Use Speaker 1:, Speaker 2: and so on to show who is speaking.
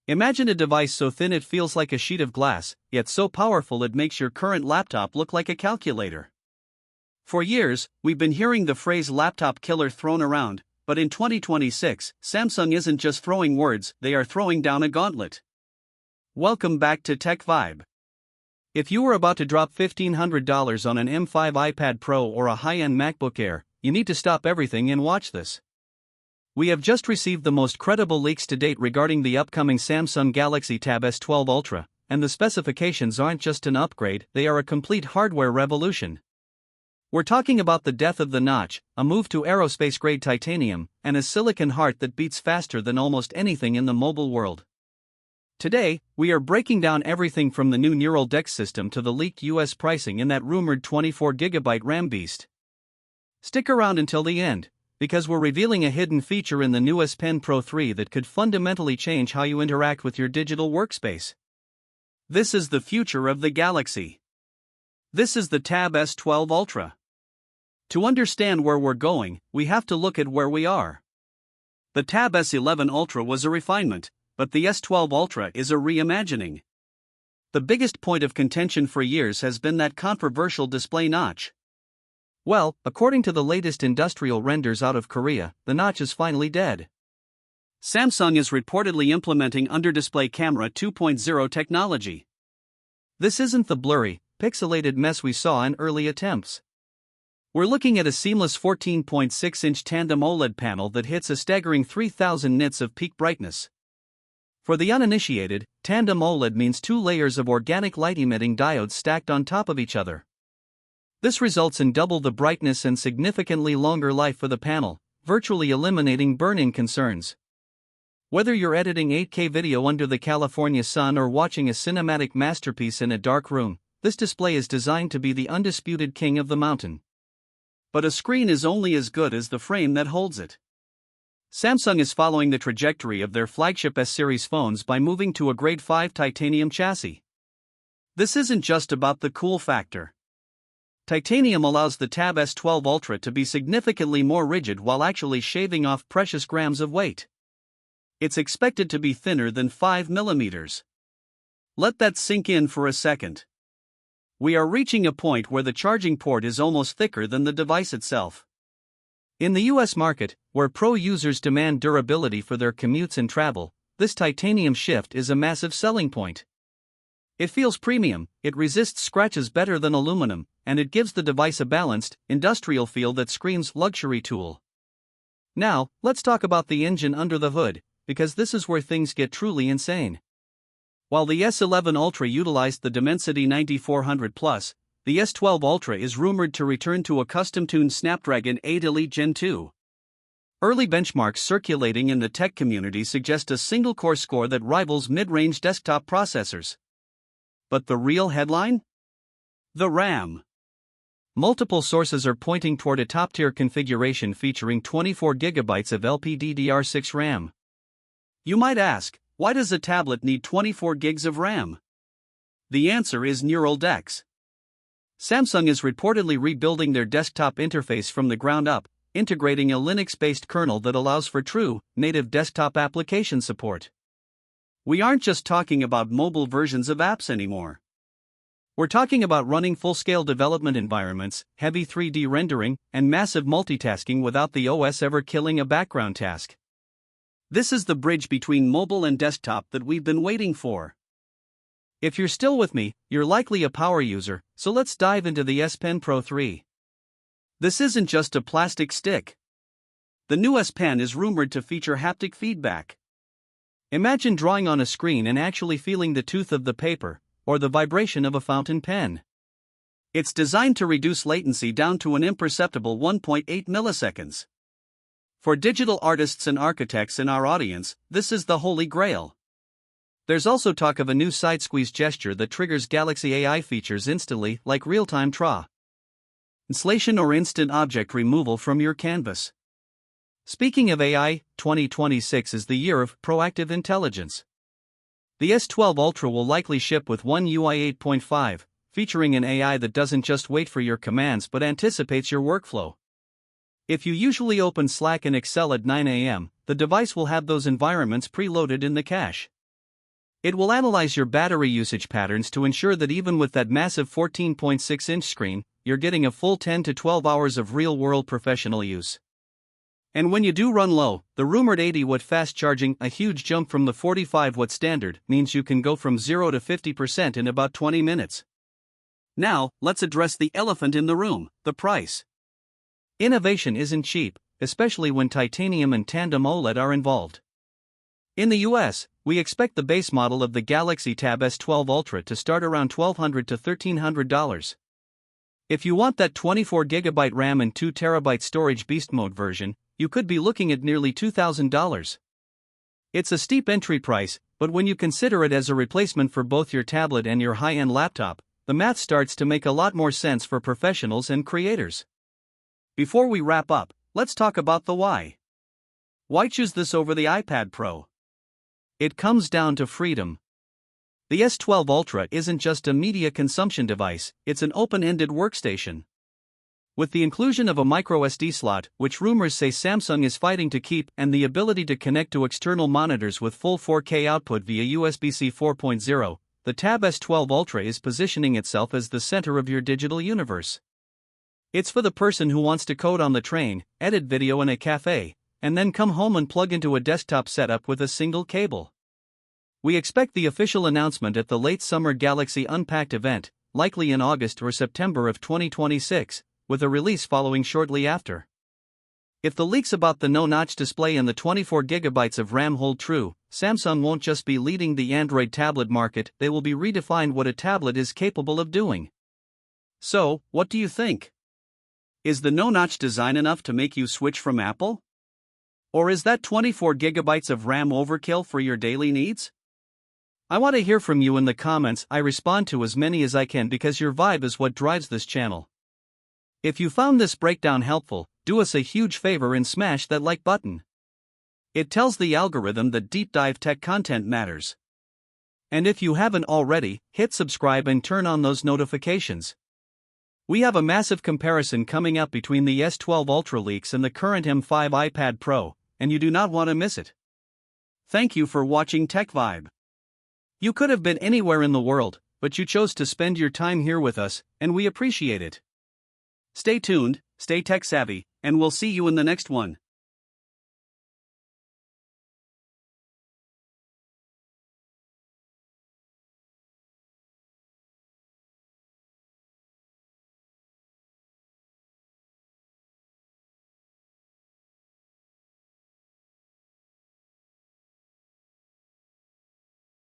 Speaker 1: Imagine a device so thin it feels like a sheet of glass, yet so powerful it makes your current laptop look like a calculator. For years, we've been hearing the phrase laptop killer thrown around, but in 2026, Samsung isn't just throwing words, they are throwing down a gauntlet. Welcome back to TechVibe. If you were about to drop $1,500 on an M5 iPad Pro or a high-end MacBook Air, you need to stop everything and watch this. We have just received the most credible leaks to date regarding the upcoming Samsung Galaxy Tab S12 Ultra, and the specifications aren't just an upgrade, they are a complete hardware revolution. We're talking about the death of the notch, a move to aerospace-grade titanium, and a silicon heart that beats faster than almost anything in the mobile world. Today, we are breaking down everything from the new neural DeX system to the leaked US pricing in that rumored 24GB RAM beast. Stick around until the end, because we're revealing a hidden feature in the new S Pen Pro 3 that could fundamentally change how you interact with your digital workspace. This is the future of the Galaxy. This is the Tab S12 Ultra. To understand where we're going, we have to look at where we are. The Tab S11 Ultra was a refinement, but the S12 Ultra is a reimagining. The biggest point of contention for years has been that controversial display notch. Well, according to the latest industrial renders out of Korea, the notch is finally dead. Samsung is reportedly implementing under-display camera 2.0 technology. This isn't the blurry, pixelated mess we saw in early attempts. We're looking at a seamless 14.6-inch tandem OLED panel that hits a staggering 3000 nits of peak brightness. For the uninitiated, tandem OLED means two layers of organic light-emitting diodes stacked on top of each other. This results in double the brightness and significantly longer life for the panel, virtually eliminating burn-in concerns. Whether you're editing 8K video under the California sun or watching a cinematic masterpiece in a dark room, this display is designed to be the undisputed king of the mountain. But a screen is only as good as the frame that holds it. Samsung is following the trajectory of their flagship S-series phones by moving to a Grade 5 titanium chassis. This isn't just about the cool factor. Titanium allows the Tab S12 Ultra to be significantly more rigid while actually shaving off precious grams of weight. It's expected to be thinner than 5 mm. Let that sink in for a second. We are reaching a point where the charging port is almost thicker than the device itself. In the US market, where pro users demand durability for their commutes and travel, this titanium shift is a massive selling point. It feels premium, it resists scratches better than aluminum, and it gives the device a balanced, industrial feel that screams luxury tool. Now, let's talk about the engine under the hood, because this is where things get truly insane. While the S11 Ultra utilized the Dimensity 9400 Plus, the S12 Ultra is rumored to return to a custom-tuned Snapdragon 8 Elite Gen 2. Early benchmarks circulating in the tech community suggest a single-core score that rivals mid-range desktop processors. But the real headline? The RAM. Multiple sources are pointing toward a top-tier configuration featuring 24GB of LPDDR6 RAM. You might ask, why does a tablet need 24 gigs of RAM? The answer is neural DeX. Samsung is reportedly rebuilding their desktop interface from the ground up, integrating a Linux-based kernel that allows for true, native desktop application support. We aren't just talking about mobile versions of apps anymore. We're talking about running full-scale development environments, heavy 3D rendering, and massive multitasking without the OS ever killing a background task. This is the bridge between mobile and desktop that we've been waiting for. If you're still with me, you're likely a power user, so let's dive into the S Pen Pro 3. This isn't just a plastic stick. The new S Pen is rumored to feature haptic feedback. Imagine drawing on a screen and actually feeling the tooth of the paper, or the vibration of a fountain pen. It's designed to reduce latency down to an imperceptible 1.8 milliseconds. For digital artists and architects in our audience, this is the holy grail. There's also talk of a new side squeeze gesture that triggers Galaxy AI features instantly, like real-time translation or instant object removal from your canvas. Speaking of AI, 2026 is the year of proactive intelligence. The S12 Ultra will likely ship with One UI 8.5, featuring an AI that doesn't just wait for your commands but anticipates your workflow. If you usually open Slack and Excel at 9 a.m., the device will have those environments preloaded in the cache. It will analyze your battery usage patterns to ensure that even with that massive 14.6-inch screen, you're getting a full 10 to 12 hours of real-world professional use. And when you do run low, the rumored 80-watt fast charging, a huge jump from the 45-watt standard, means you can go from 0 to 50% in about 20 minutes. Now, let's address the elephant in the room, the price. Innovation isn't cheap, especially when titanium and tandem OLED are involved. In the US, we expect the base model of the Galaxy Tab S12 Ultra to start around $1,200 to $1,300. If you want that 24GB RAM and 2TB storage beast mode version, you could be looking at nearly $2,000. It's a steep entry price, but when you consider it as a replacement for both your tablet and your high-end laptop, the math starts to make a lot more sense for professionals and creators. Before we wrap up, let's talk about the why. Why choose this over the iPad Pro? It comes down to freedom. The S12 Ultra isn't just a media consumption device, it's an open-ended workstation. With the inclusion of a microSD slot, which rumors say Samsung is fighting to keep, and the ability to connect to external monitors with full 4K output via USB-C 4.0, the Tab S12 Ultra is positioning itself as the center of your digital universe. It's for the person who wants to code on the train, edit video in a cafe, and then come home and plug into a desktop setup with a single cable. We expect the official announcement at the late summer Galaxy Unpacked event, likely in August or September of 2026, with a release following shortly after. If the leaks about the no-notch display and the 24GB of RAM hold true, Samsung won't just be leading the Android tablet market, they will be redefined what a tablet is capable of doing. So, what do you think? Is the no-notch design enough to make you switch from Apple? Or is that 24GB of RAM overkill for your daily needs? I want to hear from you in the comments. I respond to as many as I can because your vibe is what drives this channel. If you found this breakdown helpful, do us a huge favor and smash that like button. It tells the algorithm that deep dive tech content matters. And if you haven't already, hit subscribe and turn on those notifications. We have a massive comparison coming up between the S12 Ultra leaks and the current M5 iPad Pro, and you do not want to miss it. Thank you for watching TechVibe. You could have been anywhere in the world, but you chose to spend your time here with us, and we appreciate it. Stay tuned, stay tech savvy, and we'll see you in the next one.